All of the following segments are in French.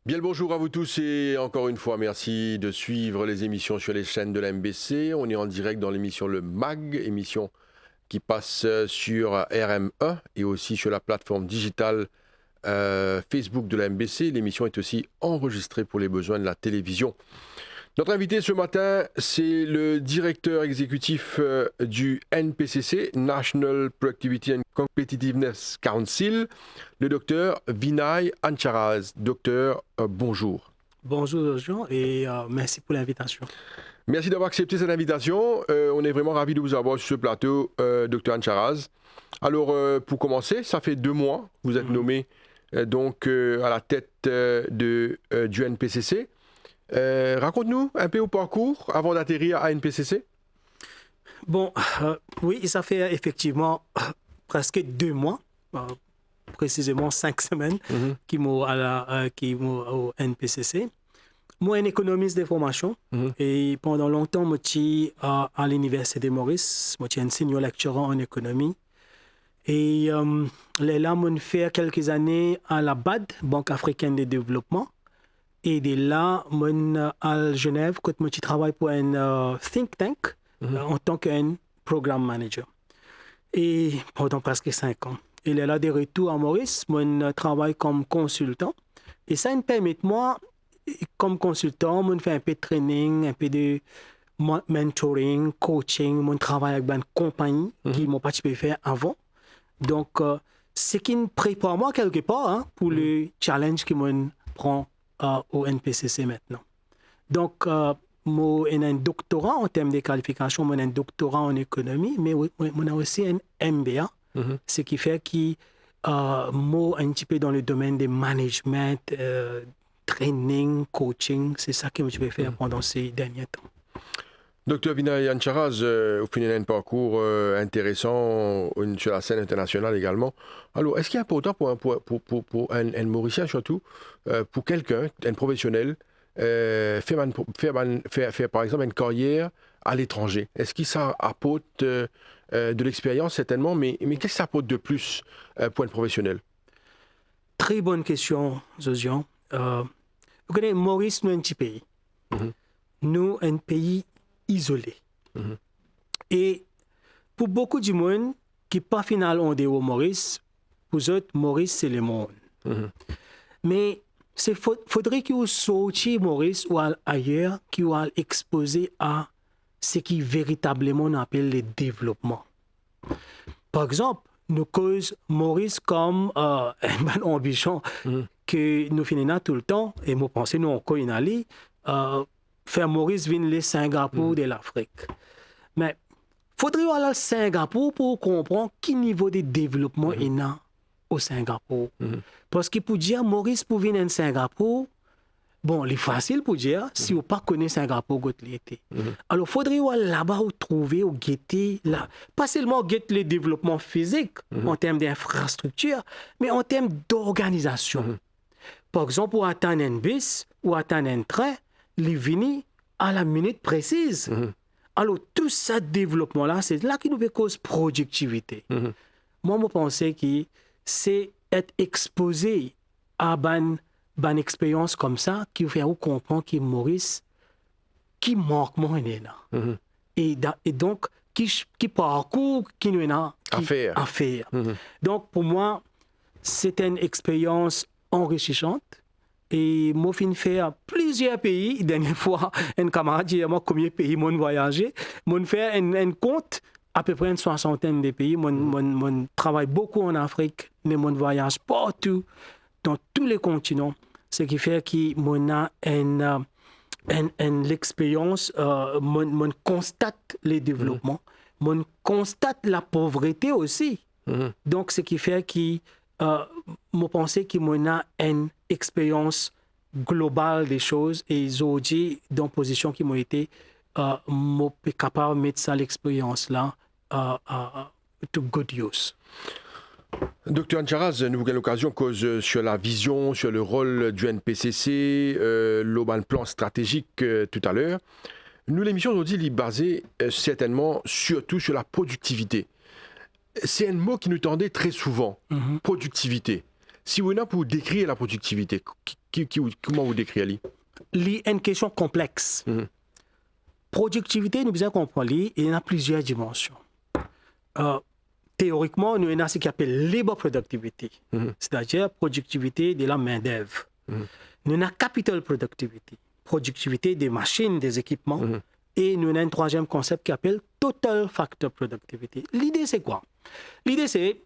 Bien le bonjour à vous tous et encore une fois, merci de suivre les émissions sur les chaînes de la MBC. On est en direct dans l'émission Le MAG, émission qui passe sur RM1 et aussi sur la plateforme digitale Facebook de la MBC. L'émission est aussi enregistrée pour les besoins de la télévision. Notre invité ce matin, c'est le directeur exécutif du NPCC, National Productivity and Competitiveness Council, le docteur Vinay Ancharaz. Docteur, bonjour. Bonjour Jean et merci pour l'invitation. Merci d'avoir accepté cette invitation. On est vraiment ravis de vous avoir sur ce plateau, docteur Ancharaz. Alors, pour commencer, ça fait 2 mois, vous êtes nommé donc à la tête du NPCC. Raconte-nous un peu au parcours avant d'atterrir à NPCC. Bon, oui, ça fait effectivement presque 2 mois, précisément 5 semaines, qui m'ont au NPCC. Moi, un économiste de formation et pendant longtemps, je suis à l'Université de Maurice. Je suis un senior lecturer en économie. Et là, je fait quelques années à la BAD, Banque africaine de développement. Et de là, je à Genève, quand je travaille pour un think tank en tant qu'un programme manager. Et pendant presque 5 ans. Et là, de retour à Maurice, je travaille comme consultant. Et ça me permet, moi, comme consultant, je fais un peu de training, un peu de mentoring, coaching. Je travaille avec une compagnie qui m'ont pas pu faire avant. Donc, c'est qui me prépare moi quelque part pour le challenge qui me prend au NPCC maintenant. Donc, moi, j'ai un doctorat en termes de qualification, j'ai un doctorat en économie, mais on a aussi un MBA, ce qui fait que moi, un petit peu dans le domaine de management, training, coaching, c'est ça que je vais faire pendant ces derniers temps. Docteur Vinay Ancharaz, vous finissez un parcours intéressant sur la scène internationale également. Alors, est-ce qu'il est important pour un Mauricien surtout, pour quelqu'un, un professionnel, faire par exemple une carrière à l'étranger? Est-ce que ça apporte de l'expérience certainement, mais qu'est-ce que ça apporte de plus pour un professionnel? Très bonne question, Josian. Vous connaissez, Maurice, nous, un petit pays. Nous, un pays isolé. Et pour beaucoup de monde qui pas final en dehors Maurice, pour eux, Maurice, c'est le monde. Mais il faudrait que vous sortiez Maurice ou ailleurs, qui vous exposé à ce qui véritablement on appelle le développement. Par exemple, nous cause Maurice comme une ambition que nous finissons tout le temps, et nous pensons nous encore une allée, faire Maurice venir le Singapour de l'Afrique. Mais il faudrait aller à Singapour pour comprendre quel niveau de développement il y a au Singapour. Parce que pour dire Maurice pour venir à Singapour, bon, c'est facile pour dire si vous ne connaissez pas Singapour, vous l'été. Alors, il faudrait aller là-bas où trouver, où guetter, là. Pas seulement guetter le développement physique en termes d'infrastructure, mais en termes d'organisation. Par exemple, pour atteindre un bus ou atteindre un train, les venir à la minute précise. Alors, tout ce développement-là, c'est là qui nous fait cause productivité. Moi, je pense que c'est être exposé à une expérience comme ça qui fait comprendre que Maurice, qui manque moins là. Et donc, qui parcourt, qui nous a à faire. Donc, pour moi, c'est une expérience enrichissante. Et moi, j'ai fait plusieurs pays. Dernière fois, un camarade dit moi combien de pays j'ai voyagé. J'ai fait un compte à peu près une 60aine de pays. Je travaille beaucoup en Afrique, mais je voyage partout, dans tous les continents. Ce qui fait que l'expérience, je constate les développements, je constate la pauvreté aussi. Donc, ce qui fait que je pense que je a une expérience globale des choses et aujourd'hui, dans une position qui m'a été capable de mettre ça l'expérience-là to good use. Docteur Ancharaz, nous avons l'occasion cause sur la vision, sur le rôle du NPCC, le plan stratégique tout à l'heure. Nous, l'émission aujourd'hui est basée certainement surtout sur la productivité. C'est un mot qui nous tendait très souvent, productivité. Si vous êtes là pour décrire la productivité, Comment vous décrivez? Il y a une question complexe. Productivité, nous devons comprendre, il y en a plusieurs dimensions. Théoriquement, nous avons ce qu'on appelle labor productivity, c'est-à-dire productivité de la main-d'œuvre. Nous avons capital productivity, productivité des machines, des équipements. Et nous avons un troisième concept qui s'appelle total factor productivity. L'idée, c'est quoi? L'idée, c'est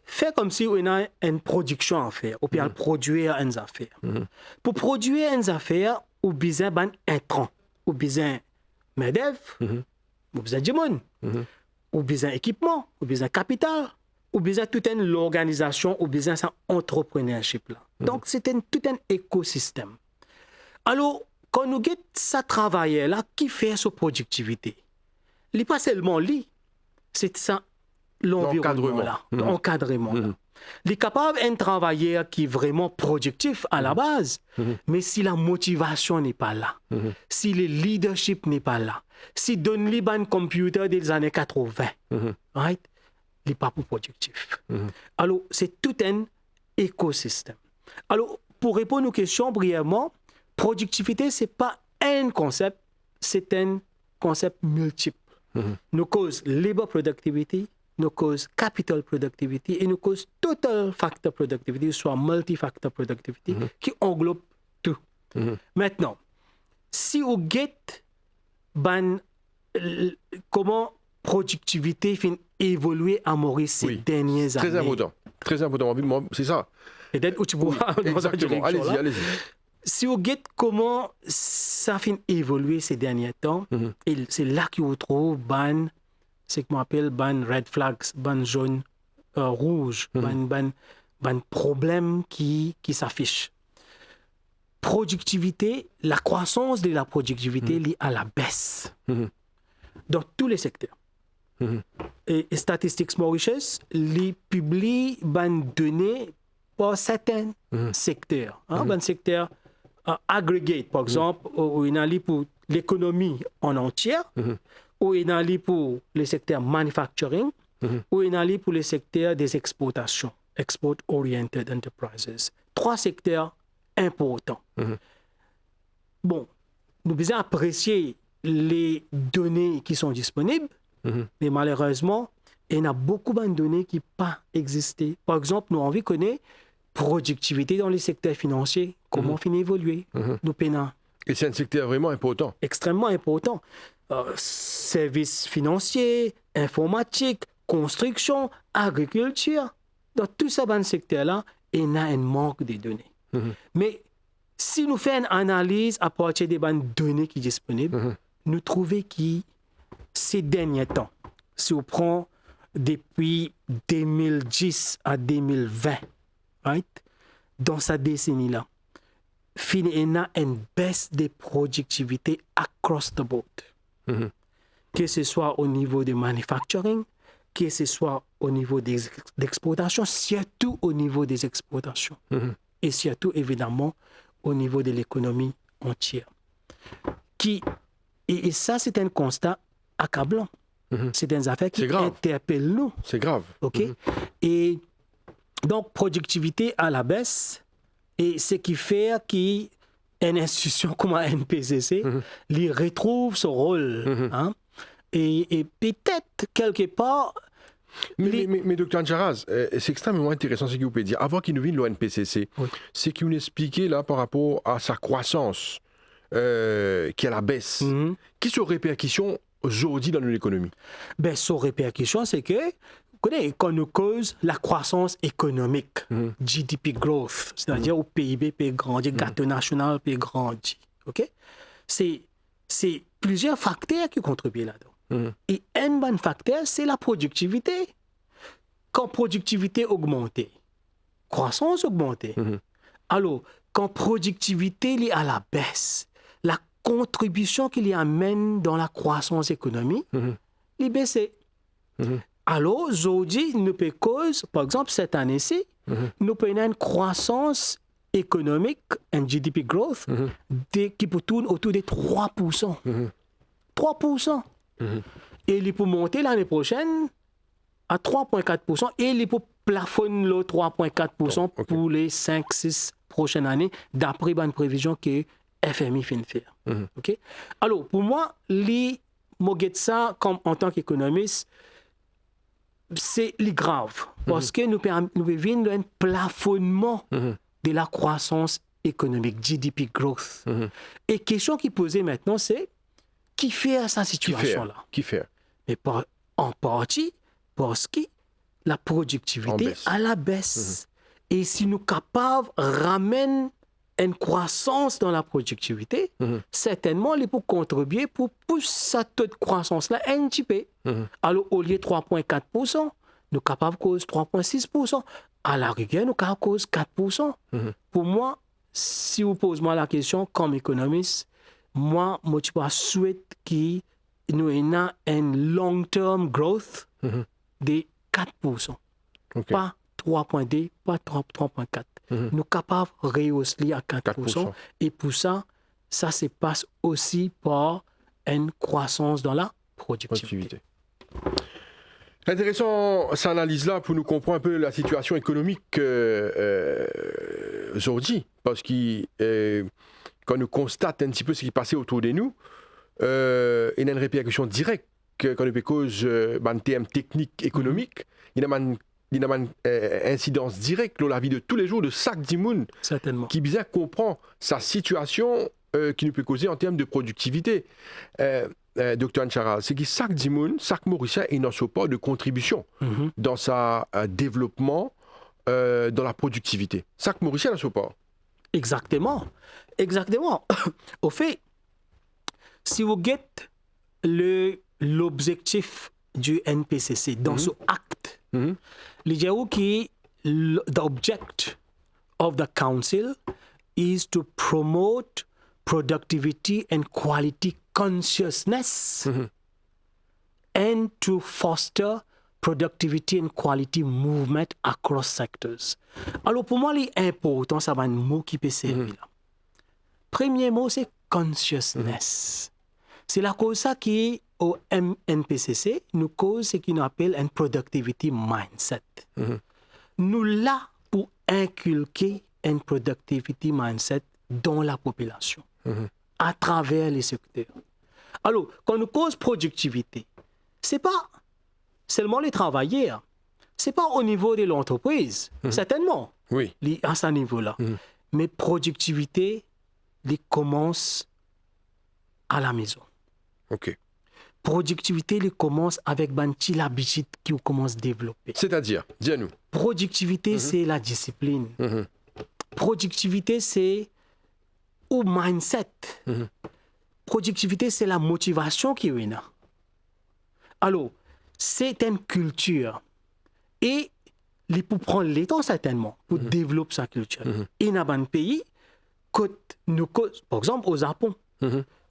faire comme si on a une production à faire, ou bien produire une affaire. Pour produire une affaire, on a besoin d'un intrant, on a besoin de main-d'œuvre, on a besoin de monde, on a besoin d'équipement, on a besoin de capital, on a besoin de toute une organisation, on a besoin d'un entrepreneurship là. Donc, c'est tout un écosystème. Alors, quand nous avons ça travailler là, qui fait sa productivité? Ce n'est pas seulement lui, c'est ça l'environnement là, l'encadrement là. Il est capable d'un travailleur qui est vraiment productif à la base, mais si la motivation n'est pas là, si le leadership n'est pas là, si donne lui un computer des années 80, right? Il n'est pas productif. Alors, c'est tout un écosystème. Alors, pour répondre aux questions brièvement, productivité, ce n'est pas un concept, c'est un concept multiple. Nous cause labor productivity, nous cause capital productivity et nous cause total factor productivity, soit multi-factor productivity, qui englobe tout. Maintenant, si vous guettez comment productivité fait évoluer à Maurice ces dernières années. Très important, c'est ça. Peut-être où tu vois exactement, allez-y. Si vous guettez comment ça fait évoluer ces derniers temps, et c'est là que vous trouvez ce qu'on appelle red flags, jaune, rouge, problème qui s'affiche. Productivité, la croissance de la productivité liée à la baisse dans tous les secteurs. Et Statistics Mauritius publie des données pour certains secteurs. Un secteur aggregate, par exemple, où il y a pour l'économie en entière, où il y a pour le secteur manufacturing, où il y a pour le secteur des exportations, export-oriented enterprises. 3 secteurs importants. Bon, nous devons apprécier les données qui sont disponibles, mais malheureusement, il y en a beaucoup de données qui n'ont pas existé. Par exemple, nous avons connaître productivité dans les secteurs financiers, comment finir évoluer. Nous peinons. Et c'est un secteur vraiment important. Extrêmement important. Services financiers, informatique, construction, agriculture. Dans tout ça, dans ce secteur-là, il y a un manque de données. Mais si nous faisons une analyse à partir des données qui sont disponibles, nous trouvons que ces derniers temps, si on prend depuis 2010 à 2020, right, dans cette décennie-là, il y a une baisse de productivité across the board. Que ce soit au niveau de manufacturing, que ce soit au niveau des exportations, surtout au niveau des exportations. Et surtout, évidemment, au niveau de l'économie entière. Et ça, c'est un constat accablant. C'est une affaire qui interpelle nous. C'est grave. OK? Et donc, productivité à la baisse, et ce qui fait qu'une institution comme un NPCC lui retrouve son rôle. Et peut-être, quelque part... Mais Dr. Ancharaz, c'est extrêmement intéressant ce que vous pouvez dire. Avant qu'il nous vienne l'ONPCC, c'est qu'il nous expliquait là par rapport à sa croissance qui est à la baisse. Quelles sont les répercussions aujourd'hui dans l'économie? Ben, son répercussion, c'est que quand nous cause la croissance économique, GDP growth, c'est-à-dire au PIB peut grandir, gâteau national peut grandir. OK? C'est plusieurs facteurs qui contribuent là-dedans. Et un bon facteur, c'est la productivité. Quand productivité augmente, croissance augmente. Alors, quand productivité est à la baisse, la contribution qu'il y amène dans la croissance économique, est baissée. Alors, aujourd'hui, nous peut cause, par exemple, cette année-ci, nous peut avoir une croissance économique, un GDP growth, qui peut tourner autour de 3%. 3%. Et il peut monter l'année prochaine à 3,4% et il peut plafonner le 3,4% pour les 5-6 prochaines années, d'après une prévision que FMI fait faire. OK? Alors, pour moi, les ça comme en tant qu'économiste, c'est grave parce que nous vivons un plafonnement de la croissance économique, GDP growth. Et question qui posée maintenant, c'est qui fait à cette situation-là? Qui fait? Mais en partie parce que la productivité à la baisse. Et si nous sommes capables de ramener une croissance dans la productivité, certainement, il peut contribuer pour pousser cette taux de croissance-là un petit peu. Alors, au lieu de 3,4%, nous sommes capables de cause 3,6%. À la rigueur, nous sommes capables de cause 4%. Pour moi, si vous posez-moi la question comme économiste, moi, je souhaite que nous ayons un long-term growth de 4%. Pas 3,2, pas 3,4. Nous sommes capables de rehausser à 4%. Et pour ça, ça se passe aussi par une croissance dans la productivité. Intéressant cette analyse-là pour nous comprendre un peu la situation économique aujourd'hui. Parce que quand nous constatons un petit peu ce qui passait autour de nous, il y a une répercussion directe quand nous cause en termes techniques, économiques. Il y a une incidence directe dans la vie de tous les jours de chaque dimoun qui bien comprend sa situation qui nous peut causer en termes de productivité. Dr Anchara, c'est que chaque dimoun, chaque Mauricien est dans ce pas de contribution dans sa développement, dans la productivité. Chaque Mauricien dans ce pas. Exactement. Exactement. Au fait, si vous guettez l'objectif du NPCC dans ce acte, the object of the council is to promote productivity and quality consciousness and to foster productivity and quality movement across sectors. Alors pour moi, l'important, ça va un mot qui peut servir là. Premier mot, c'est consciousness. C'est la cause ça qui au NPCC nous cause ce qu'on appelle un productivity mindset. Nous là pour inculquer un productivity mindset dans la population, à travers les secteurs. Alors, quand nous cause productivité, c'est pas seulement les travailleurs, c'est pas au niveau de l'entreprise, certainement, à ce niveau-là. Mais productivité, il commence à la maison. OK. Productivité, il commence avec une petite habitude qui commence à développer. C'est-à-dire, dis-nous. Productivité, c'est la discipline. Productivité, c'est au mindset. Productivité, c'est la motivation qui est là. Alors, c'est une culture. Et il faut prendre le temps, certainement, pour développer sa culture. Et dans un pays, par exemple, au Japon,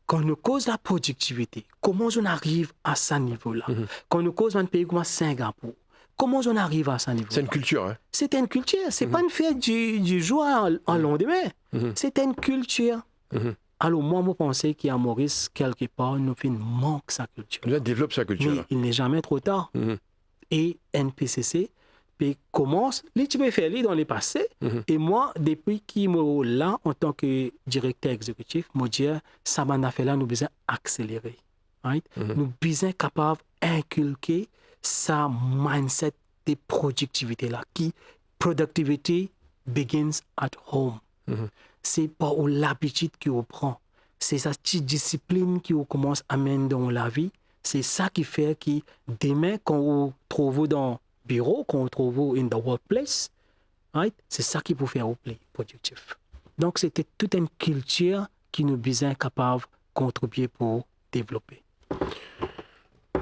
quand nous cause la productivité, comment on arrive à ce niveau-là? Quand nous cause un pays comme Singapour, comment on arrive à ce niveau-là? C'est une culture, hein? C'est une culture. C'est pas une fête du jour au lendemain. C'est une culture. Alors moi, je pense qu'à Maurice, quelque part, nous manque sa culture. Il développe sa culture. Mais il n'est jamais trop tard. Et NPCC commence, il peut faire dans le passé. Et moi, depuis qu'il est là, en tant que directeur exécutif, je dis, ça m'a fait là, nous besoin accélérer. Right? Nous besoin capable d'inculquer sa mindset de productivité là, qui productivity begins at home. C'est pas l'habitude qu'on prend. C'est sa petite discipline qui commence à mener dans la vie. C'est ça qui fait que demain, quand on trouve dans le bureau, quand on trouve in the workplace, right? C'est ça qui peut faire au plus productif. Donc, c'était toute une culture qui nous besoin capable de contribuer pour développer.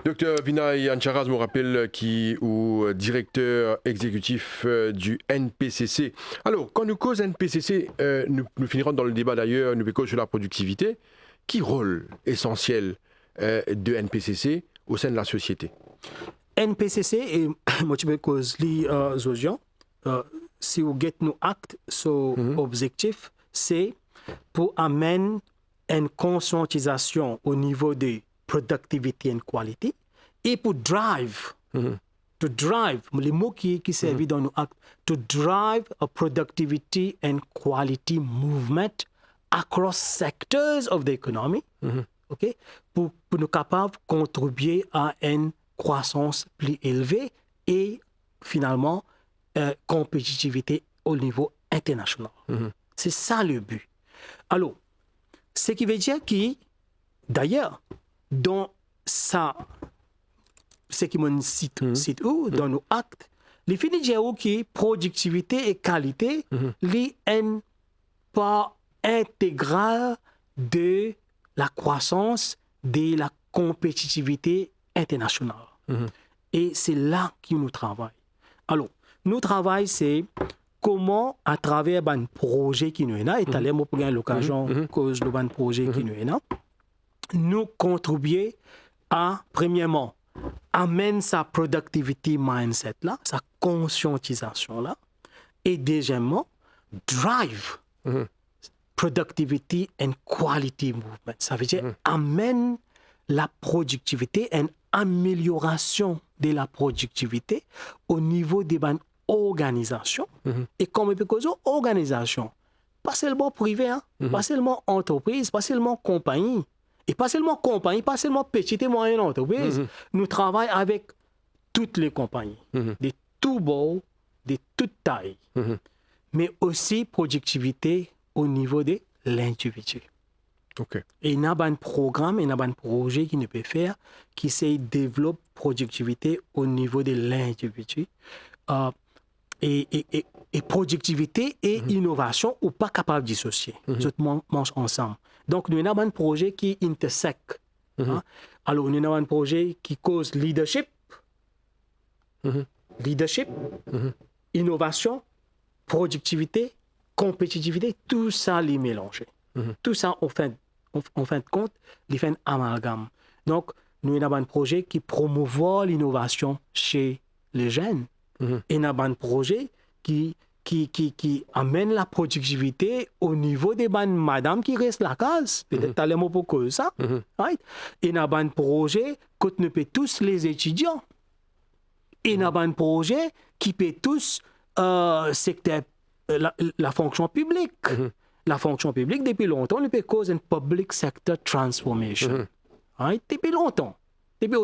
Docteur Vinay Anchara, je me rappelle, qui est directeur exécutif du NPCC. Alors, quand nous cause NPCC, nous finirons dans le débat d'ailleurs, nous cause sur la productivité. Qui rôle essentiel de NPCC au sein de la société? NPCC et moi je cause les gens. Si vous get nos actes, son objectif, c'est pour amener une conscientisation au niveau de productivity and quality et pour drive to drive, les mots qui servent dans nos actes, to drive a productivity and quality movement across sectors of the economy, okay, pour nous capables de contribuer à une croissance plus élevée et finalement compétitivité au niveau international. C'est ça le but. Alors, ce qui veut dire que, d'ailleurs, dans ça, ce qui me cite dans nos actes, les fins de dire que productivité et qualité, les une part intégrale de la croissance, de la compétitivité internationale. Et c'est là que nous travaillons. Alors, nous travaillons, c'est comment, à travers un projet qui nous est là, et tout à l'heure, pour gagner l'occasion, cause de un projet qui nous est là, nous contribuer à, premièrement, amener sa productivity mindset là, sa conscientisation là, et deuxièmement, drive productivity and quality movement. Ça veut dire amène la productivité et une amélioration de la productivité au niveau des bonnes organisations. Et comme on peut causer organisation, pas seulement privé, hein, pas seulement entreprise, pas seulement compagnie, et pas seulement compagnie, pas seulement petite et moyenne entreprise. Nous travaillons avec toutes les compagnies, de tout bord, de toute taille, mais aussi productivité au niveau de l'individu. Okay. Et il y a un programme, il y a un projet qui ne peut faire, qui se développe productivité au niveau de l'individu. Et productivité et innovation, ou pas capable de dissocier. Tout mange ensemble. Donc, nous avons un projet qui intersecte. Hein? Alors, nous avons un projet qui cause leadership, innovation, productivité, compétitivité, tout ça les mélanger. Tout ça, en fin de compte, les fait un amalgame. Donc, nous avons un projet qui promouvoit l'innovation chez les jeunes. Et nous avons un projet qui amène la productivité au niveau des bonnes madames qui restent la case. Peut-être que tu pour que ça. Right? Et nous avons un projet qui ne peut tous les étudiants. Et nous avons un projet qui peut tous secteur, la fonction publique. La fonction publique, depuis longtemps, ne peut causer une public sector transformation. Right? Depuis longtemps. Depuis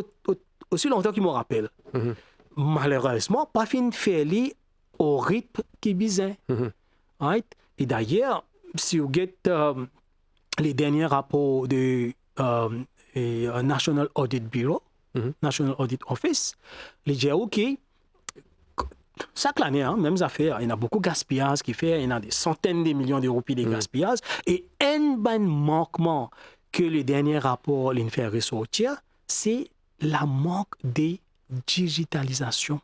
aussi longtemps qu'il me rappelle. Malheureusement, pas fin faire au rythme qui besoin. Right? Et d'ailleurs, si vous regardez les derniers rapports de National Audit Bureau, National Audit Office, les disent OK, chaque année, hein, même affaire, il y a beaucoup de gaspillage qui fait, il y a des centaines de millions d'euros de gaspillage. Et un bon manquement que les derniers rapports les fait ressortir, c'est la manque de digitalisation.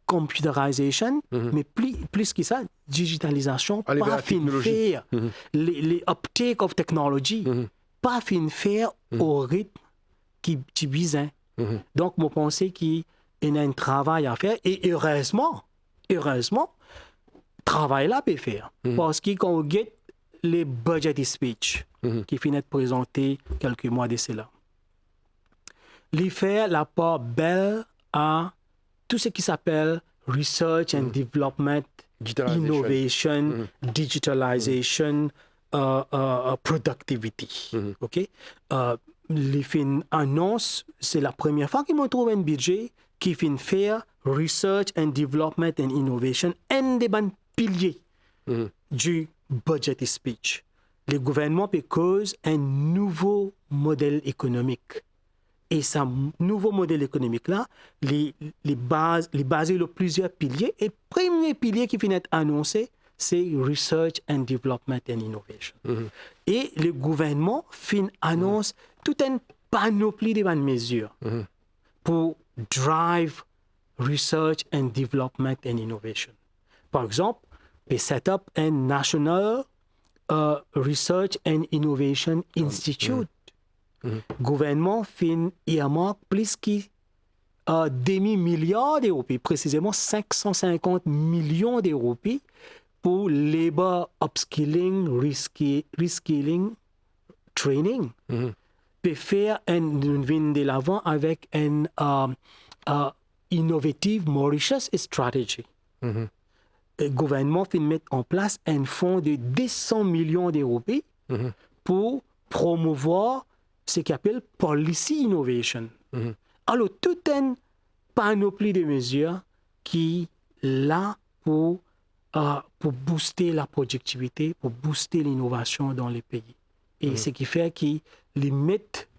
Computerisation, mais plus que ça, digitalisation, pas fin faire les uptake of technology, pas fin faire au rythme qui besoin. Donc, je pense qu'il y a un travail à faire et heureusement, travail là peut faire. Parce que quand on regarde les budget speech qui finissent de présenter quelques mois de cela, il fait la part belle à tout ce qui s'appelle research and development, innovation, digitalization, productivity. OK? Les fins annonce, c'est la première fois qu'ils me trouvent un budget qui finit faire research and development and innovation, un des bons piliers du budget speech. Le gouvernement peut causer un nouveau modèle économique. Et ce nouveau modèle économique-là, les basé sur plusieurs piliers. Et le premier pilier qui finit annoncé, c'est Research and Development and Innovation. Et le gouvernement annonce toute une panoplie de bonnes mesures pour drive Research and Development and Innovation. Par exemple, il set up un National Research and Innovation Institute. Gouvernement earmarque plus que demi-milliard d'euros, précisément 550 millions d'euros pour labor upskilling, reskilling, training. Peut faire une vente de l'avant avec une Innovative Mauritius Strategy. Le gouvernement fait mettre en place un fonds de 200 millions d'euros pour promouvoir ce qu'on appelle Policy Innovation. Alors, toute une panoplie de mesures qui est là pour booster la productivité, pour booster l'innovation dans les pays. Et ce qui fait qu'ils mettent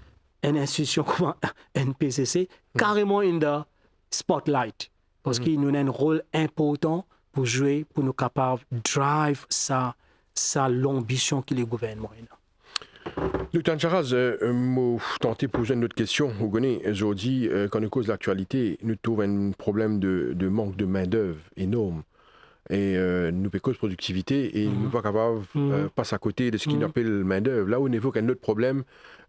une institution comme NPCC carrément in the spotlight. Parce qu'il nous a un rôle important pour jouer, pour nous capables de drive l'ambition que le gouvernement a. Dr. Charaz, je tenté de poser une autre question. Vous connaissez, aujourd'hui, quand nous cause l'actualité, nous trouvons un problème de manque de main-d'œuvre énorme. Et nous avons cause productivité et nous ne sommes pas capables de passer à côté de ce qu'on appelle main-d'œuvre. Là où on évoque un autre problème,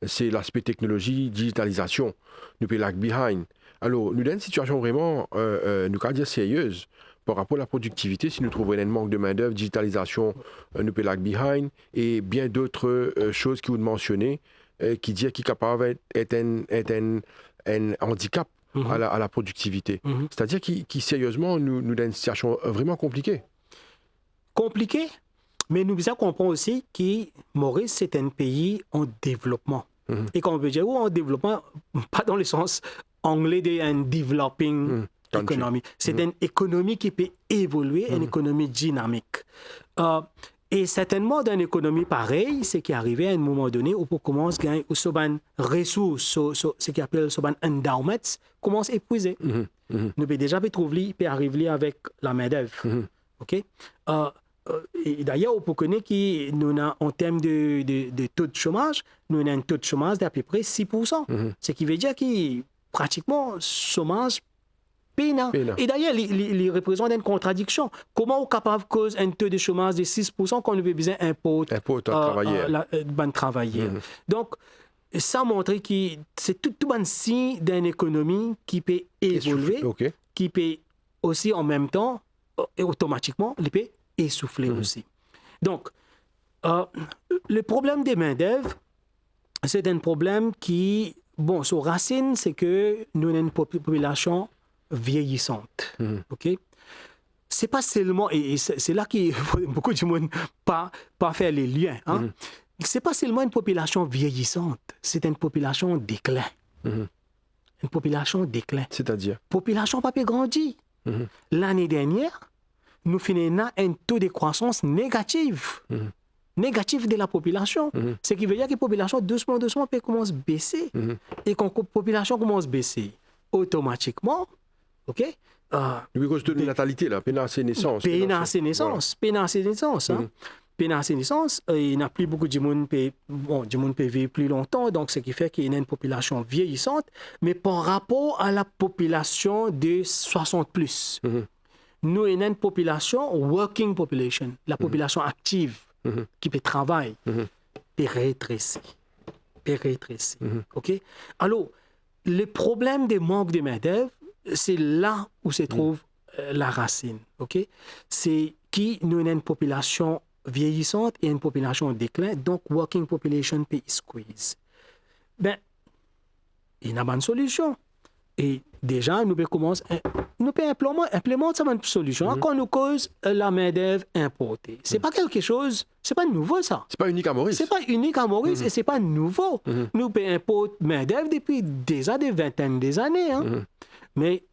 c'est l'aspect technologie, digitalisation. Nous sommes lag behind. Alors, nous avons une situation vraiment, nous allons dire sérieuse par rapport à la productivité. Si nous trouvons un manque de main-d'œuvre, digitalisation, nous sommes lag behind et bien d'autres choses que vous mentionnez qui disent qu'il est capable d'être un handicap à la productivité. C'est-à-dire qui sérieusement, nous donne une situation vraiment compliquée. Compliquée, mais nous devons comprendre aussi que Maurice, c'est un pays en développement. Et quand on veut dire en développement, pas dans le sens anglais d'un developing economy. C'est une économie qui peut évoluer, une économie dynamique. Et certainement, dans une économie pareille, c'est qui est arrivé à un moment donné où on commence à gagner des ressources, ce qu'on appelle des endowments, commence à épuiser. Nous pouvons déjà trouver, peut arriver avec la main-d'œuvre. OK? Et d'ailleurs, on peut connaître qu'en termes de taux de chômage, nous avons un taux de chômage d'à peu près 6%. Ce qui veut dire que pratiquement, le chômage pénal. Et d'ailleurs, il représente une contradiction. Comment on est capable de causer un taux de chômage de 6% quand on a besoin d'un travailleur? Donc, ça montre que c'est tout un signe d'une économie qui peut évoluer, qui peut aussi en même temps, et automatiquement, il peut essouffler aussi. Donc, le problème des main-d'œuvre, c'est un problème qui, bon, son racine, c'est que nous avons une population vieillissante. OK? C'est pas seulement, et c'est là que beaucoup de monde pas faire les liens. C'est pas seulement une population vieillissante, c'est une population en déclin. Une population en déclin. C'est-à-dire? Population pas peut grandir. L'année dernière, nous finissons un taux de croissance négatif. Négatif de la population. Ce qui veut dire que la population, doucement, peut commencer à baisser. Et quand la population commence à baisser, automatiquement, OK? Oui, cause de natalité, là, pénacé naissance. Pénacé naissance. Pénacé naissance, il n'y a plus beaucoup de monde peut vivre plus longtemps, donc ce qui fait qu'il y a une population vieillissante, mais par rapport à la population de 60+, nous avons une population, working population, la population active, qui peut travailler, peut rétrécir. OK? Alors, le problème des manques de main-d'œuvre, c'est là où se trouve la racine. OK? C'est que nous avons une population vieillissante et une population en déclin, donc working population peut squeeze. Ben, il y a une bonne solution. Et déjà, nous pouvons implémenter cette solution quand nous cause la main-d'œuvre importée. C'est pas quelque chose, c'est pas nouveau ça. C'est pas unique à Maurice. C'est pas unique à Maurice et c'est pas nouveau. Nous pouvons importer main-d'œuvre depuis déjà des vingtaines d'années. Mais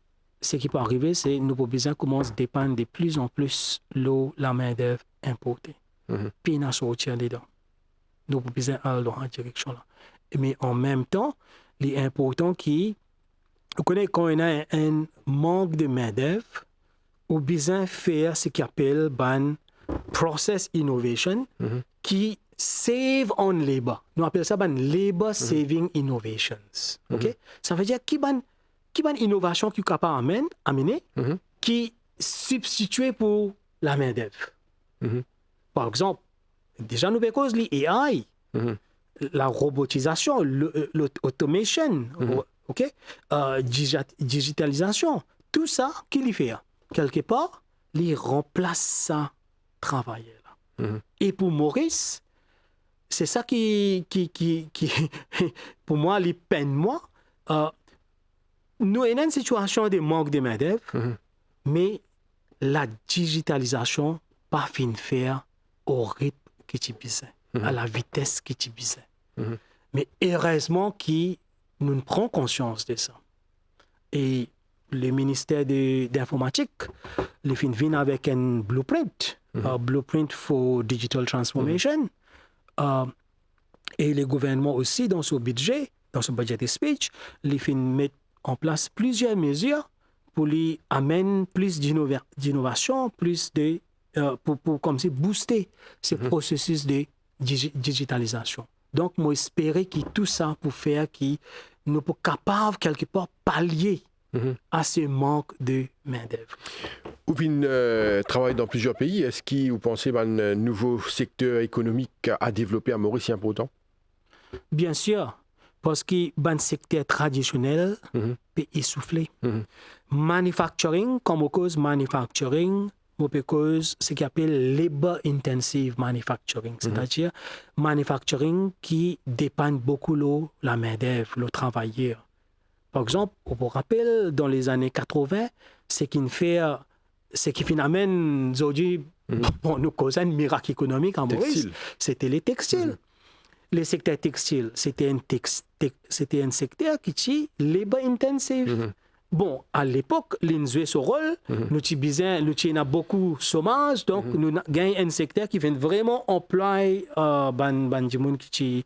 ce qui peut arriver, c'est que nos besoins commencent à dépendre de plus en plus de la main-d'œuvre importée. Puis nous sortir dedans. Nos besoins aller dans cette direction-là. Mais en même temps, il est important vous connaissez, quand on a un manque de main-d'œuvre, on a besoin de faire ce qu'on appelle process innovation, qui save on labor. Nous appelons ça labor saving innovations. OK? Ça veut dire qu'il y a une innovation qui est capable d'amener, qui substitue pour la main-d'œuvre. Par exemple, déjà nous avons cause l'AI, la robotisation, l'automation, OK? Digitalisation, tout ça qu'il fait. Quelque part, il remplace ça travail-là. Et pour Maurice, c'est ça qui pour moi, il peine moi. nous avons une situation de manque de main-d'œuvre, mais la digitalisation pas fin faire au rythme que tu disais, à la vitesse que tu disais. Mais heureusement que nous prenons conscience de ça. Et le ministère de l'informatique, les fin vient avec un blueprint, blueprint for digital transformation. Et le gouvernement aussi, dans son budget de speech, les fin mettre en place plusieurs mesures pour lui amener plus d'innovation, plus de pour comme si booster ce processus de digitalisation. Donc, moi, j'espérais que tout ça pour faire que nous sommes capables, quelque part, pallier à ce manque de main-d'œuvre. Vous travaillez dans plusieurs pays. Est-ce que vous pensez un nouveau secteur économique à développer à Maurice si important? Bien sûr, parce que le secteur traditionnel peut essouffler. Manufacturing, comme cause manufacturing, cause ce qu'on appelle labor-intensive manufacturing, c'est-à-dire manufacturing qui dépend beaucoup de la main-d'œuvre, le travailleur. Par exemple, on vous rappelle, dans les années 80, ce qui finalement, aujourd'hui, nous cause un miracle économique en Maurice, c'était les textiles. Le secteur textile, c'était un secteur qui est labor-intensive. Bon, à l'époque, nous jouons ce rôle, nous avons beaucoup de chômage, donc nous gagnons un secteur qui vient vraiment employer des gens qui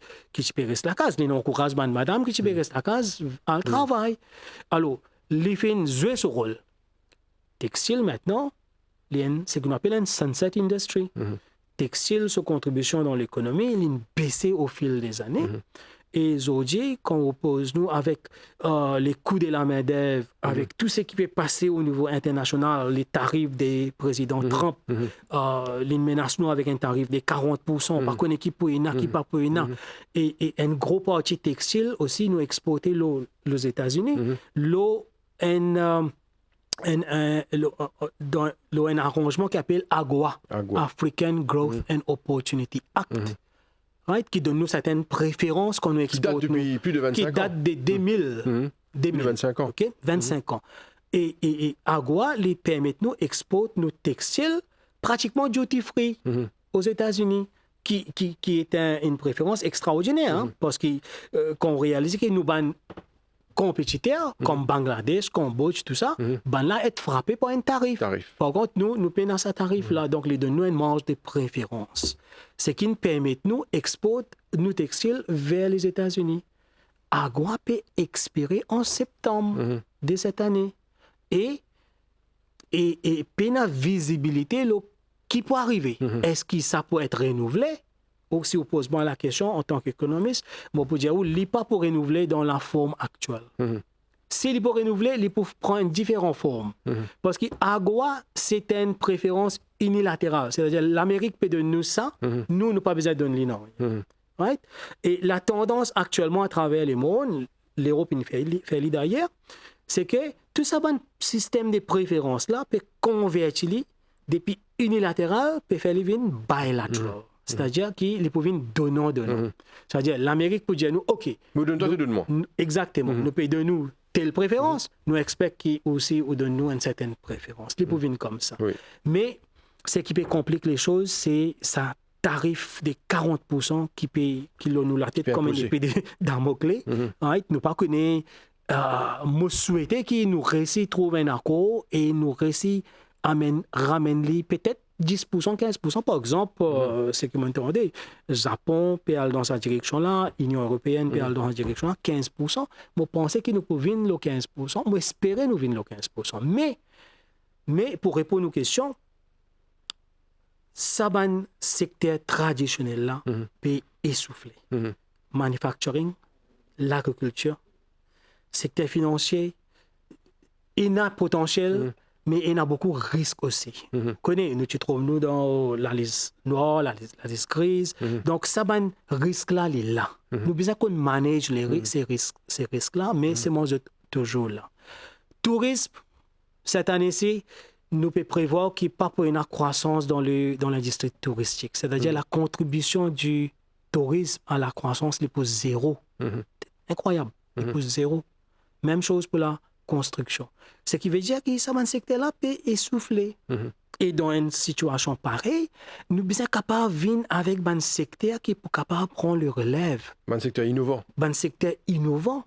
peuvent rester à la case. Nous encourageons les madame qui peuvent rester à la case à travail. Alors, les filles jouent ce rôle. Textile, maintenant, c'est ce qu'on appelle un sunset industry. Textile, sa contribution dans l'économie, il a baissé au fil des années. Et aujourd'hui, quand on pose nous avec les coûts de la main-d'œuvre, avec tout ce qui peut passer au niveau international, les tarifs des présidents Trump, les menaces nous avec un tarif de 40%, par contre, qui pour une, qui pas pour une. Et un gros parti textile aussi, nous exporter l'eau aux États-Unis. L'eau, un arrangement qui s'appelle AGOA, African Growth and Opportunity Act. Right, qui donne nous certaines préférences qu'on nous exporte. Qui date depuis plus de 25 ans. Qui date de 2000. 25 ans. OK, 25 ans. Et AGOA les permet nous exporter nos textiles pratiquement duty-free aux États-Unis, qui est une préférence extraordinaire, parce qu'on réalise que nous ban compétiteurs comme Bangladesh, Cambodge, tout ça, là être frappé par un tarif. Par contre, nous payons ce tarif-là, donc les donne nous une marge de préférence. Ce qui nous permet nous exporter nos textiles vers les États-Unis. AGOA peut expirer en septembre de cette année. Et la visibilité qui peut arriver. Est-ce que ça peut être renouvelé? Ou si vous posez la question en tant qu'économiste, moi, pour dire, il n'est pas pour renouveler dans la forme actuelle. S'il est pour renouveler, il peut prendre une différente forme. Parce que AGOA, c'est une préférence unilatérale. C'est-à-dire, l'Amérique peut donner nous ça, nous, nous pas besoin de donner rien. Right? Et la tendance actuellement à travers le monde, l'Europe fait d'ailleurs, c'est que tout ça, un système de préférences-là peut convertir depuis unilatéral, peut faire bilatéral. C'est-à-dire qu'il peut venir donnant. C'est-à-dire l'Amérique peut dire nous, OK. Nous donnons tout de moi. Exactement. Nous peut donner nous telle préférence, nous expectons qu'il aussi donne nous une certaine préférence. Il peut venir comme ça. Mais ce qui peut compliquer les choses, c'est ça tarif de 40% qui nous la tête comme une épée Damoclès. Nous pas connaître, moi souhaiter qu'il nous réussit à trouver un accord et nous réussit à ramener peut-être 10%, 15%, par exemple, ce que vous entendez, Japon peut aller dans cette direction-là, l'Union européenne peut aller dans cette direction-là, 15%. Moi, pensez que nous pouvons venir le 15%, moi, espérer nous venir le 15%. Mais pour répondre aux questions, ça va un secteur traditionnel là peut essouffler. Manufacturing, l'agriculture, secteur financier, il a potentiel. Mais il y a beaucoup de risques aussi. Nous trouvons dans la liste noire, la liste grise. Donc, ça, un risque-là, il est là. Nous avons besoin qu'on manage ces risques-là, mais c'est toujours là. Tourisme, cette année-ci, nous pouvons prévoir qu'il n'y ait pas une croissance dans l'industrie touristique. C'est-à-dire la contribution du tourisme à la croissance, il est pour zéro. Incroyable. Il est pour zéro. Même chose pour la construction. Ce qui veut dire que ça, un secteur-là peut essouffler. Et dans une situation pareille, nous sommes capables de venir avec un secteur qui est capable de prendre le relève. Un secteur innovant. Un secteur innovant.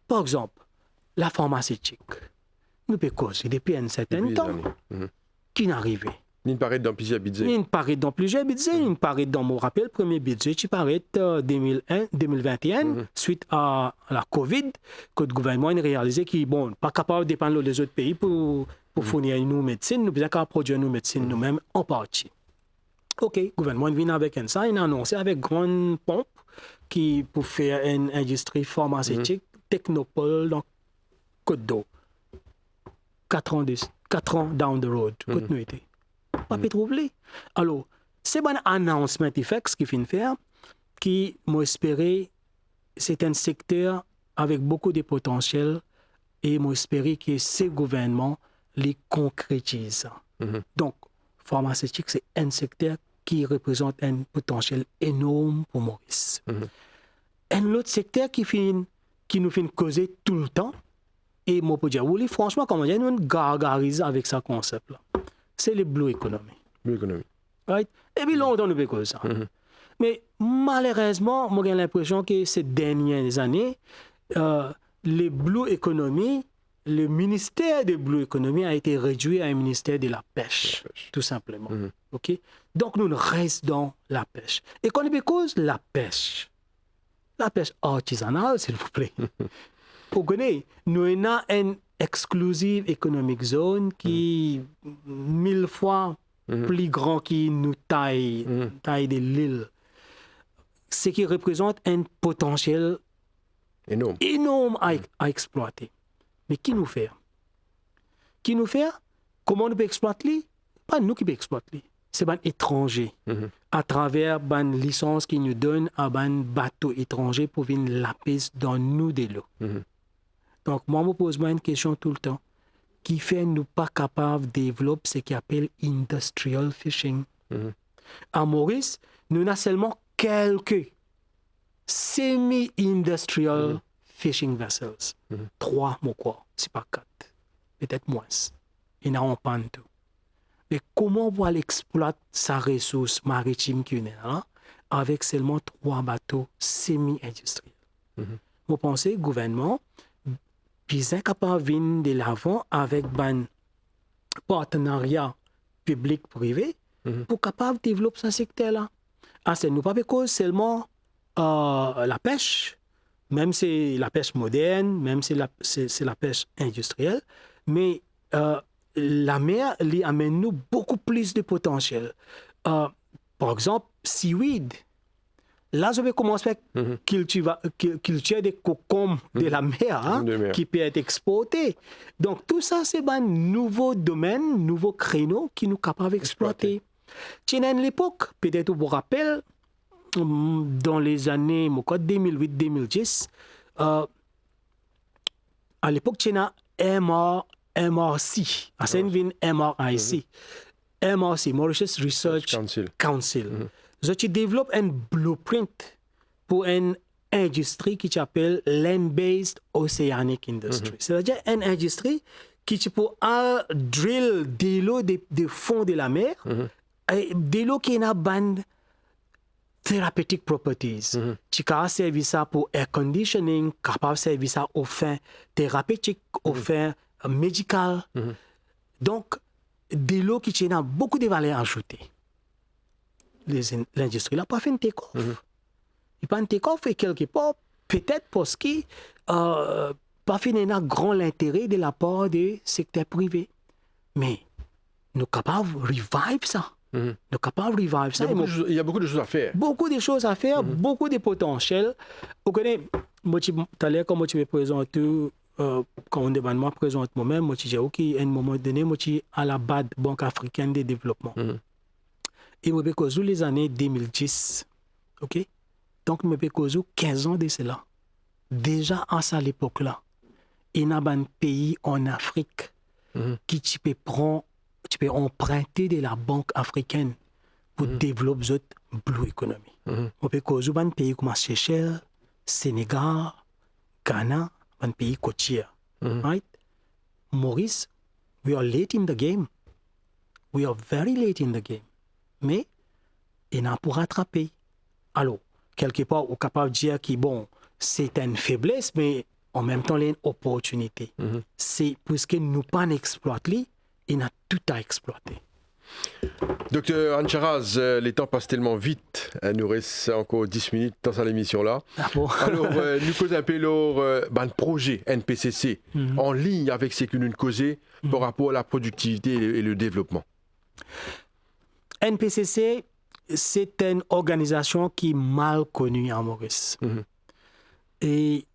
Par exemple, la pharmaceutique. Nous pouvons causer depuis un certain temps qui n'arrivait. Il paraît dans plusieurs budgets. Il paraît dans plusieurs budgets. Il paraît dans, mon rappel, le premier budget qui paraît en 2021, suite à la COVID, que le gouvernement a réalisé qu'il n'est pas capable de dépendre des autres pays pour fournir nos médecines. Nous sommes capables de produire nos médecines nous-mêmes en partie. OK, le gouvernement vient avec ça. Il a annoncé avec grande pompe pour faire une industrie pharmaceutique technopole dans Côte d'Eau. 4 ans down the road, continuité. Pas trouver. Alors, c'est un announcement qui vient faire, qui m'a espéré, c'est un secteur avec beaucoup de potentiel et m'a espéré que ce gouvernement les concrétise. Donc, pharmaceutique, c'est un secteur qui représente un potentiel énorme pour Maurice. Un autre secteur qui nous fait causer tout le temps, et moi, pour dire, oui, franchement, comment dire, nous gargarisons avec ce concept-là. C'est le blue economy. Blue economy. Right? Et puis longtemps, nous faisons ça. Mais malheureusement, moi, j'ai l'impression que ces dernières années, le blue economy, le ministère de blue economy a été réduit à un ministère de la pêche, tout simplement. OK? Donc, nous restons dans la pêche. Et quand on cause la pêche artisanale, s'il vous plaît, vous connaissez, nous avons une exclusive economic zone qui est 1000 fois plus grand que nous taille de l'île. Ce qui représente un potentiel énorme à exploiter. Mais qui nous fait? Comment nous pouvons exploiter? Pas nous qui pouvons exploiter. C'est un étranger. À travers une licence qui nous donne à un bateau étranger pour venir la pêche dans nous de l'eau. Donc, moi, je me pose une question tout le temps. Qui fait nous pas capables de développer ce qu'on appelle industrial fishing? À Maurice, nous avons seulement quelques semi-industrial fishing vessels. 3, moi quoi, c'est pas 4. Peut-être moins. Il n'y en a pas en tout. Mais comment on va exploiter sa ressource maritime qu'il y a là avec seulement 3 bateaux semi-industriels? Je pense que le gouvernement est capable de venir de l'avant avec un partenariat public-privé pour capable de développer ce secteur-là. Ce n'est pas parce seulement la pêche, même si c'est la pêche moderne, même si c'est la pêche industrielle, mais la mer lui amène nous beaucoup plus de potentiel. Par exemple, seaweed. Là, je vais commencer à cultiver des cocombes de la mer qui peuvent être exportés. Donc, tout ça, c'est un nouveau domaine, nouveau créneau qui nous est capable d'exploiter. À l'époque, peut-être vous vous rappelez, dans les années 2008-2010, à l'époque, il y a MRC, c'est une MRIC, MRC, Mauritius Research Council. Ils développent un blueprint pour une industrie qui s'appelle Land-Based Oceanic Industry. C'est-à-dire une industrie qui peut drill de l'eau des fonds de la mer, de l'eau qui a des therapeutic properties. Qui peut servir ça pour air conditioning, capable de servir ça aux fins thérapeutiques, aux fins médicales. Donc, de l'eau qui a beaucoup de valeur ajoutée. L'industrie n'a pas fait un take-off. Il n'a pas un take-off et quelque part, peut-être parce qu'il n'a pas fait un grand intérêt de la part du secteur privé. Mais nous sommes capables de revive ça. Nous sommes capables de revive ça. Il y a beaucoup de choses à faire. Beaucoup de choses à faire, beaucoup de potentiel. Vous connaissez, tout à l'heure, quand je me présente, quand on me présente moi-même, je dis, OK, à un moment donné, je suis à la BAD, Banque africaine de développement. Et je me pose les années 2010. OK? Donc, je me pose 15 ans de cela. Déjà à cette époque-là, il y a un pays en Afrique qui tu peux emprunter de la Banque africaine pour développer cette blue economy. Je me pose un pays comme Seychelles, Sénégal, Ghana, un pays côtier. Right? Maurice, we are late in the game. We are very late in the game. Mais, il n'a pour rattraper. Alors, quelque part, on est capable de dire que, bon, c'est une faiblesse, mais en même temps, il y a une opportunité. C'est parce que nous pas exploité, il a tout à exploiter. Docteur Ancharaz, les temps passent tellement vite. Il nous reste encore 10 minutes dans cette émission-là. Ah bon? Alors, nous causons un peu le projet NPCC en ligne avec ce que nous causons par rapport à la productivité et le développement. NPCC, c'est une organisation qui est mal connue à Maurice. Et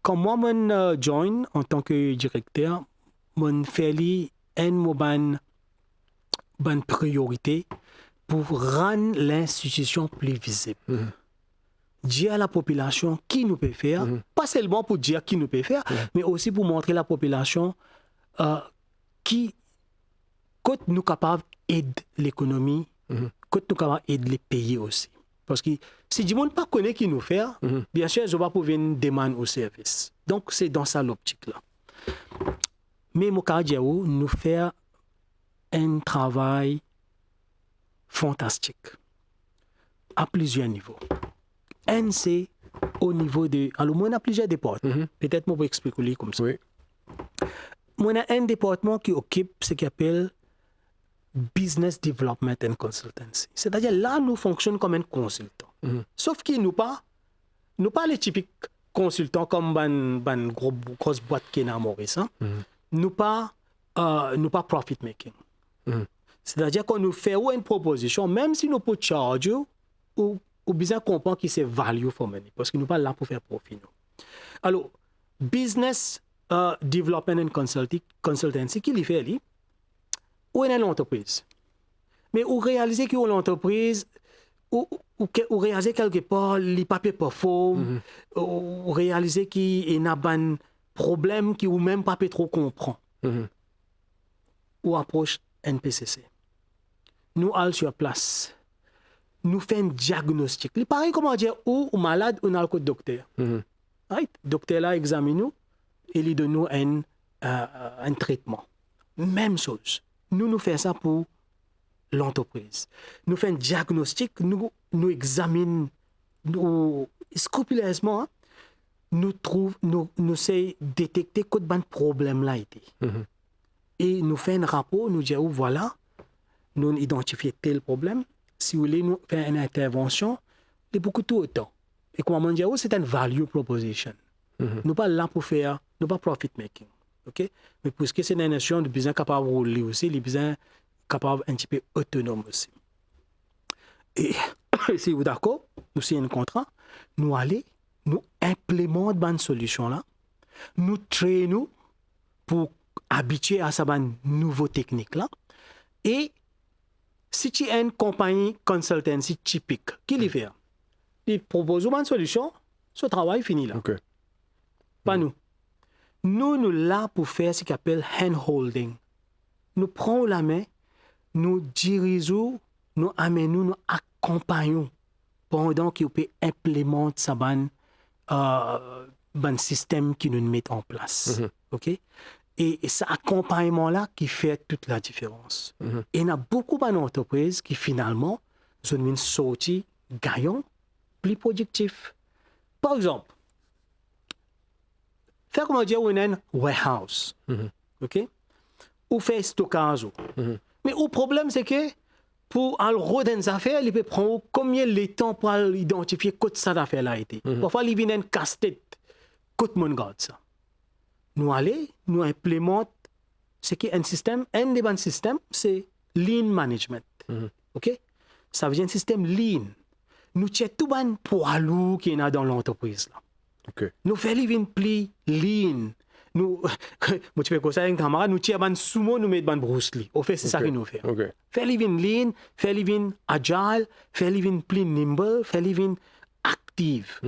quand moi, je join en tant que directeur, je fais une priorité pour rendre l'institution plus visible. Dire à la population qui nous peut faire, pas seulement pour dire qui nous peut faire, mais aussi pour montrer à la population qui nous capables d'aider l'économie, que nous capables d'aider les pays aussi. Parce que si du monde ne connaît qui nous fait, bien sûr, je vais pouvoir une demande au service. Donc, c'est dans ça l'optique-là. Mais Mokadjaou nous fait un travail fantastique à plusieurs niveaux. Un, c'est au niveau de... Alors, moi, on a plusieurs départements. Peut-être moi, je vais expliquer comme ça. Oui. Moi, on a un département qui occupe ce qu'on appelle Business Development and Consultancy. C'est-à-dire, là, nous fonctionnons comme un consultant. Sauf que nous pas les typiques consultants comme une grosse boîte qui est à Maurice. Nous pas profit making. C'est-à-dire qu'on nous fait une proposition, même si nous pouvons charger ou bien comprendre que c'est value for money, parce que nous pas là pour faire profit. Nous. Alors, Business Development and Consultancy, qui fait lui, ou une entreprise. Mais vous réalisez que l'entreprise, ou réalisez quelque part, les papiers performent, ou réalisez qu'il y a un problème qui ou même pas trop comprend. Ou approche NPCC. Nous allons sur place. Nous faisons un diagnostic. C'est pareil comment dire, ou malade, ou dans le docteur. Right? Docteur là examine nous et il donne nous un traitement. Même chose. Nous faisons ça pour l'entreprise. Nous faisons un diagnostic, nous examinons scrupuleusement, nous essayons de détecter quel problème là été. Et nous faisons un rapport, nous disons voilà, nous identifions tel problème. Si vous voulez nous faire une intervention, c'est beaucoup tout temps. Et comme on dit, c'est une value proposition. Nous pas là pour faire, nous pas profit making. Okay? Mais puisque c'est une nation de besoin capable de rouler aussi, les besoins capables un petit peu autonome aussi. Et si vous êtes d'accord, nous signons un contrat, nous allons, nous implémentons une solution là, nous traînons pour habituer à cette nouvelle technique là. Et si tu es une compagnie consultancy typique, qui le fait? Il propose une solution, ce travail finit là. Okay. Pas nous. Nous là pour faire ce qu'on appelle hand-holding. Nous prenons la main, nous dirigeons, nous amenons, nous accompagnons pendant qu'on peut implémenter ce système qui nous met en place. OK? Et cet accompagnement-là qui fait toute la différence. Et il y a beaucoup d'entreprises qui finalement sont une sortie gagnant, plus productif. Par exemple, faire comment dire un warehouse, ok, ou faire stockage. Mais le problème c'est que pour aller dans des affaires, il peut prendre combien de temps pour identifier que cette affaire là a été. Parfois il vient un casse-tête, que mon garde ça. Nous allons, nous implémentons ce qui est un système, un des bons systèmes, c'est lean management, ok. Ça veut dire un système lean. Nous tirons tout le poids lourd qui est dans l'entreprise là. Okay. Nous faisons plus lean. Nous, moi tu fais comme ça avec un camarade, nous tirons un sumo, nous mettons un Bruce Lee. Au fait, c'est ça que nous faisons. Okay. Faisons lean, faisons agile, faisons plus nimble, faisons active.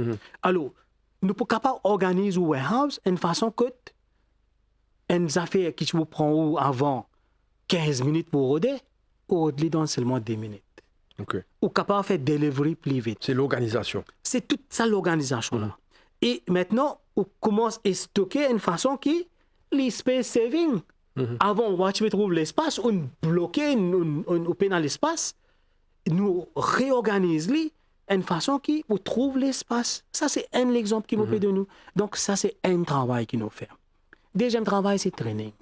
Alors, nous sommes capables d'organiser le warehouse de façon que une affaire qui vous prend avant 15 minutes pour roder, ou dans seulement 10 minutes. Okay. Ou capable de faire delivery plus vite. C'est l'organisation. C'est toute ça l'organisation là. Et maintenant, on commence à stocker une façon qui les space saving. Avant, on tu trouve l'espace, on bloquait, on peine dans l'espace, nous réorganisons une façon qui on trouve l'espace. Ça, c'est un exemple qui nous fait de nous. Donc, ça, c'est un travail qui nous fait. Deuxième travail, c'est training.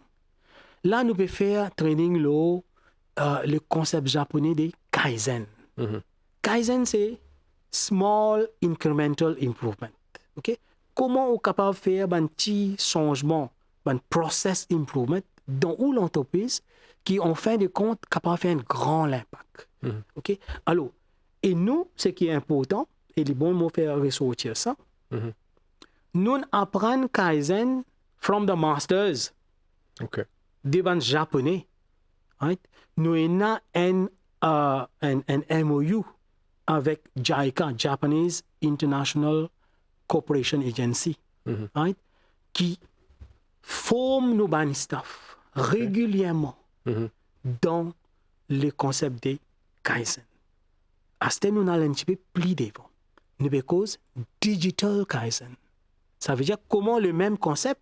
Là, nous pouvons faire training le concept japonais de Kaizen. Kaizen, c'est Small Incremental Improvement. Okay? Comment on est capable de faire un petit changement, un process improvement dans l'entreprise qui, en fin de compte, est capable de faire un grand impact. Okay? Alors, et nous, ce qui est important, et les bons mots faire ressortir ça, nous apprenons Kaizen from the masters. Okay. Des bandes japonais. Right? Nous avons un MOU avec JICA, Japanese International Cooperation Agency, right? Qui forme nos bandes staff régulièrement dans le concept de Kaizen. À ce nous allons un petit peu plus devant. Nous cause digital Kaizen. Ça veut dire comment le même concept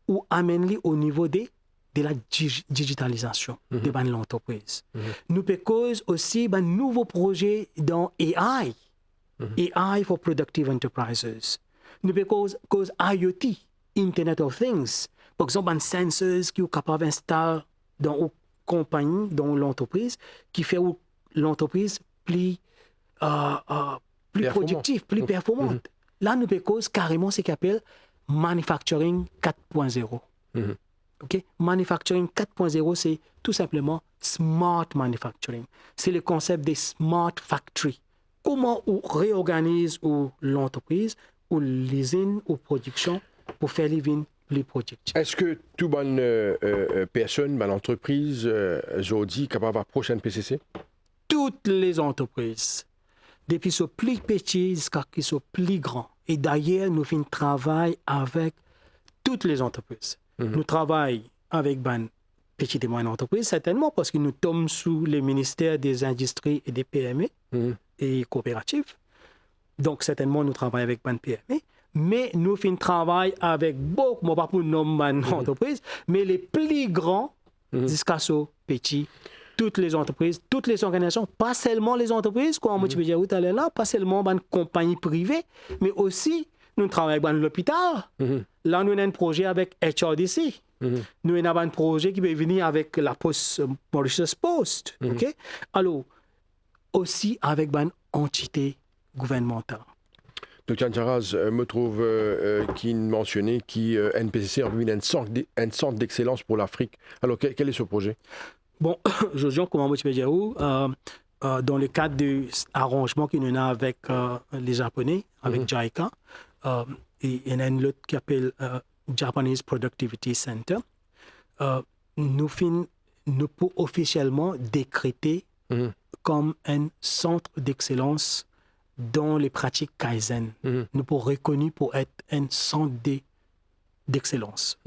ou amène au niveau de la digitalisation de l'entreprise. Nous cause aussi un nouveau projet dans AI. AI for Productive Enterprises. Nous cause IoT, Internet of Things. Par exemple, un sensors qui est capable d'installer dans une compagnie, dans l'entreprise, qui fait l'entreprise plus productive, plus performante. Là, nous cause carrément ce qu'on appelle Manufacturing 4.0. Okay? Manufacturing 4.0, c'est tout simplement Smart Manufacturing. C'est le concept des Smart Factory. Comment on réorganise l'entreprise, ou l'usine, ou production, pour faire les vignes plus productives. Est-ce que toute bonne personne, bonne entreprise, aujourd'hui, capable de prochaine PCC? Toutes les entreprises, depuis ce plus petit jusqu'à ce plus grand. Et d'ailleurs, nous faisons travail avec toutes les entreprises. Nous travaillons avec les petites et moyennes entreprises, certainement, parce que nous tombons sous le ministère des Industries et des PME et coopératives. Donc, certainement, nous travaillons avec les PME. Mais nous faisons travail avec beaucoup, pas pour nommer entreprises, mais les plus grands jusqu'à ce petit. Toutes les entreprises, toutes les organisations, pas seulement les entreprises, comme tu peux dire tout à l'heure, pas seulement les compagnies privées, mais aussi nous travaillons avec l'hôpital. Là, nous avons un projet avec HRDC. Nous avons un projet qui peut venir avec la Post, Mauritius Post. Okay? Alors, aussi avec une entité gouvernementale. Dr. Ancharaz, me trouve qui mentionnait qui NPCC a vu un centre d'excellence pour l'Afrique. Alors, quel est ce projet? Bon, Josion, comment tu peux dire dans le cadre de l'arrangement que nous avons avec les Japonais, avec JICA, et il y en a un autre qui s'appelle Japanese Productivity Center, nous pouvons officiellement décréter comme un centre d'excellence dans les pratiques Kaizen. Nous pouvons reconnu pour être un centre d'excellence.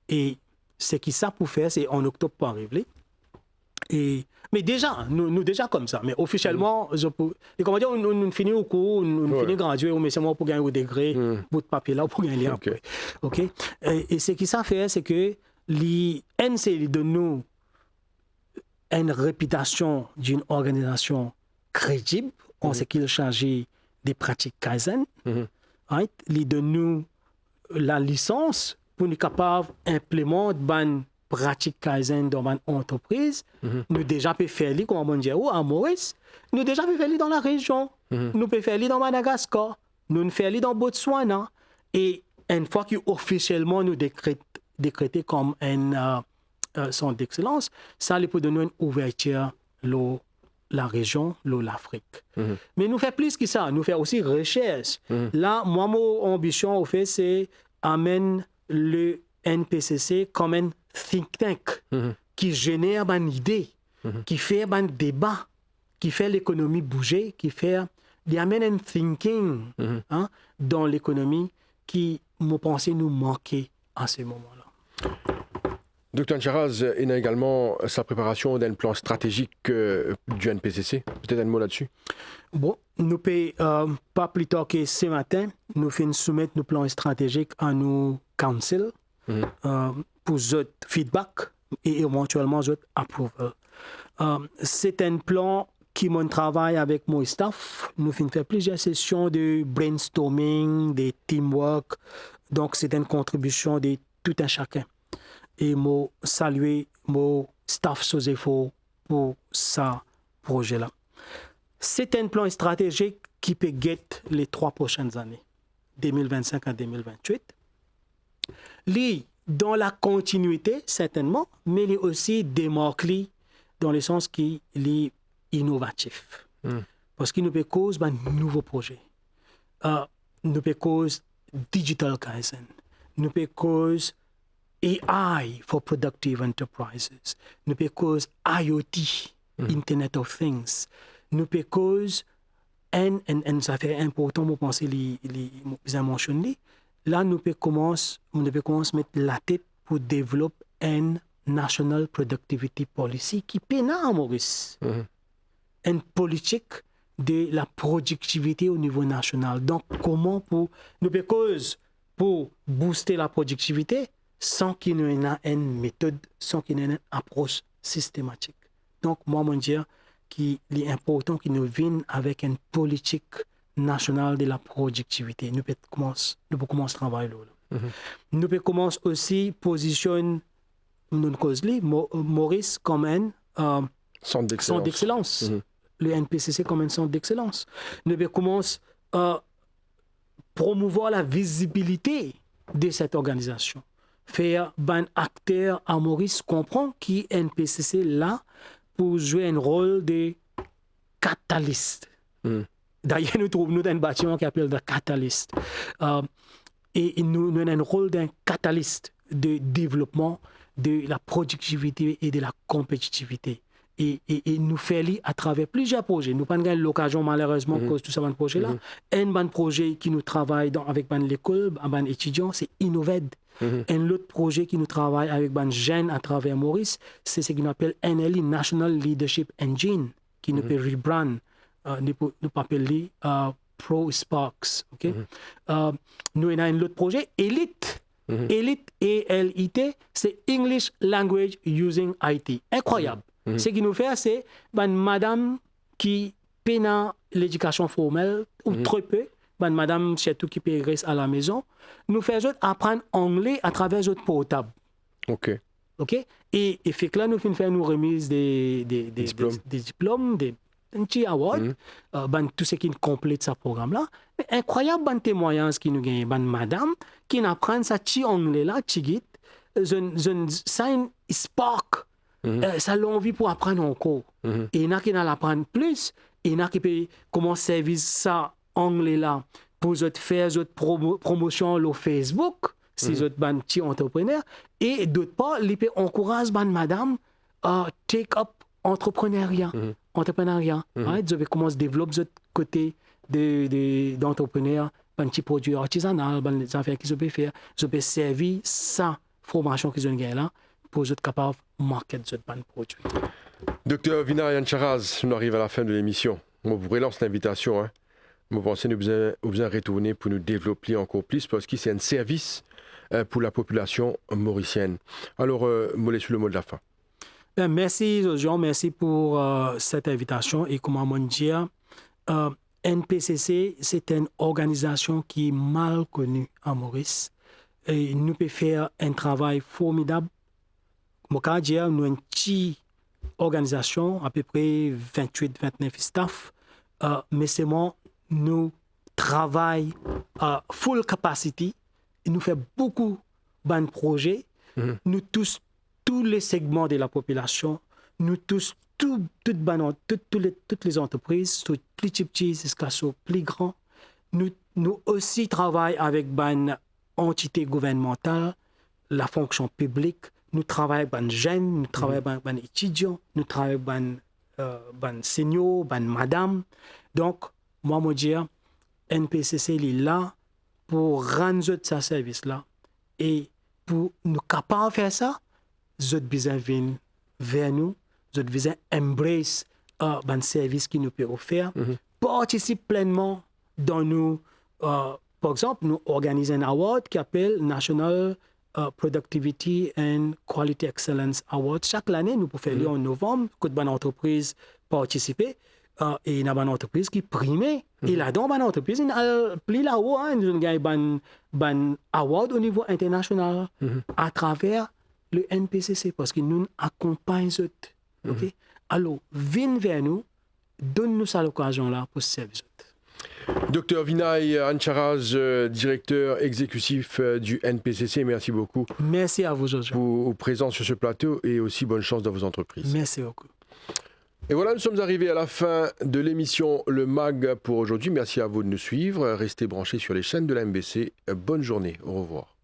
Et ce qui ça pour faire, c'est en octobre pour arriver. Mais déjà, nous déjà comme ça. Mais officiellement, et comment dire, on finit au cours, on finit gradué, on met seulement pour gagner au degré, bout de papier là, pour gagner après. OK? Et ce qui ça fait, c'est que l'NC de nous une réputation d'une organisation crédible en ce qui s'agit des pratiques Kaizen. Right? Il donne nous la licence pour nous capables d'implémenter une pratique Kaizen dans une entreprise. Nous déjà pouvons faire comme on dit à Maurice. Nous déjà pouvons faire dans la région. Nous pouvons faire dans Madagascar. Nous faisons dans Botswana. Et une fois qu'officiellement nous décrété comme un centre d'excellence, ça peut donner une ouverture la région, l'Afrique. Mais nous faisons plus que ça. Nous faisons aussi recherche. Là, moi, mon ambition, au fait, c'est amener le NPCC comme un think tank qui génère une idée, qui fait un débat, qui fait l'économie bouger, qui amène un thinking dans l'économie qui, moi, pensais nous manquer à ce moment-là. Dr. Ancharaz, il y a également sa préparation d'un plan stratégique du NPCC. Peut-être un mot là-dessus? Bon, nous pouvons, pas plus tard que ce matin, nous faisons soumettre nos plans stratégiques à nos councils, pour votre feedback et éventuellement votre approval. C'est un plan qui mon travail avec mon staff. Nous faisons plusieurs sessions de brainstorming, de teamwork. Donc, c'est une contribution de tout un chacun. Et moi, saluer mon staff Sosefo pour ce projet-là. C'est un plan stratégique qui peut guetter les 3 prochaines années, 2025 à 2028. Lui, dans la continuité, certainement, mais il est aussi démarqué dans le sens qu'il est innovatif. Parce qu'il nous peut cause un nouveau projet. Nous peut cause Digital Kaizen. Nous peut cause AI for Productive Enterprises. Nous peut cause IoT, Internet of Things. Nous peut cause, et ça fait important pour penser les mentionner. Là, nous peut commencer à mettre la tête pour développer une National Productivity Policy qui peine à Maurice. Une politique de la productivité au niveau national. Donc, comment nous peut cause pour booster la productivité sans qu'il y ait une méthode, sans qu'il y ait une approche systématique. Donc, moi, je dire qu'il est important qu'il nous vienne avec une politique nationale de la productivité. Nous pouvons commencer à travailler là. Nous pouvons commencer aussi à positionner Maurice comme un centre d'excellence. Le NPCC comme un centre d'excellence. Nous pouvons commencer à promouvoir la visibilité de cette organisation. Faire un acteur à Maurice comprendre qui est NPCC là pour jouer un rôle de catalyste. D'ailleurs, nous trouvons un bâtiment qui s'appelle le catalyste. Et nous avons un rôle d'un catalyste de développement de la productivité et de la compétitivité. Et nous faisons à travers plusieurs projets. Nous n'avons pas eu l'occasion, malheureusement, à cause de tous ces projets-là. Un bon projet qui nous travaille avec l'école, avec les étudiants, c'est Innoved. Un autre projet qui nous travaille avec les jeunes à travers Maurice, c'est ce qu'on appelle NLE, National Leadership Engine, qui nous peut rebrand, nous peut appeler Pro Sparks. Okay? Nous avons un autre projet, Elite. Elite, ELIT, c'est English Language Using IT. Incroyable. Ce qu'il nous fait, c'est madame qui peine l'éducation formelle, ou trop peu, madame surtout qui peut rester à la maison, nous faisons apprendre anglais à travers notre portable. OK. Et fait que là, nous faisons nous remise des diplômes, des petits awards, tout ce qui complète ce programme-là. Mais incroyable témoignage qui nous gagne, madame qui apprend ça petit anglais-là, petit ça spark. Ça l'a envie pour apprendre encore. Et il y en a qui n'en apprennent plus. Et il y en a qui peuvent commencer à servir ça anglais-là pour faire votre promotion au Facebook, si vous êtes un petit entrepreneur. Et d'autre part, ils peuvent encourager madame à take up entrepreneuriat. Vous avez commencé à développer votre côté d'entrepreneur, un petit produit artisanal, des affaires qu'ils peuvent faire. Vous avez servi sa formation qu'ils ont gagnée là pour être capable de marketer ce produit. Docteur Vinay Ancharaz, on arrive à la fin de l'émission. On vous relance l'invitation. Je pense que nous avons besoin de retourner pour nous développer encore plus parce que c'est un service pour la population mauricienne. Alors, je laisse le mot de la fin. Merci, Jean. Merci pour cette invitation. Et comment on dit, NPCC, c'est une organisation qui est mal connue à Maurice. Et nous pouvons faire un travail formidable. Nous avons une petite organisation, à peu près 28-29 staff, mais c'est moi, nous travaillons à full capacity, et nous faisons beaucoup de projets, nous tous les segments de la population, nous tous, toutes les entreprises, plus petites jusqu'à plus grands, nous aussi travaillons avec une entité gouvernementale, la fonction publique. Nous travaillons avec les jeunes, nous travaillons avec les étudiants, nous travaillons avec les seniors, les madames. Donc, moi, je dis, NPCC est là pour rendre ce service-là. Et pour nous capables de faire ça, nous avons besoin de venir vers nous, nous avons besoin d'embrasser le service qui nous peut offrir, participer pleinement dans nous. Par exemple, nous organisons un award qui s'appelle National Productivity and Quality Excellence Award. Chaque année, nous pouvons faire en novembre, que de bonnes entreprises participent. Et il y a une entreprise qui prime. Et là-dedans, une entreprise, il y a plus là-haut, nous avons un award au niveau international à travers le NPCC parce que nous accompagnons eux. Okay? Alors, viens vers nous, donne-nous ça l'occasion-là pour servir eux. Docteur Vinay Ancharaz, directeur exécutif du NPCC, merci beaucoup. Merci à vous, Jojo. Pour votre présence sur ce plateau et aussi bonne chance dans vos entreprises. Merci beaucoup. Et voilà, nous sommes arrivés à la fin de l'émission Le MAG pour aujourd'hui. Merci à vous de nous suivre. Restez branchés sur les chaînes de la MBC. Bonne journée. Au revoir.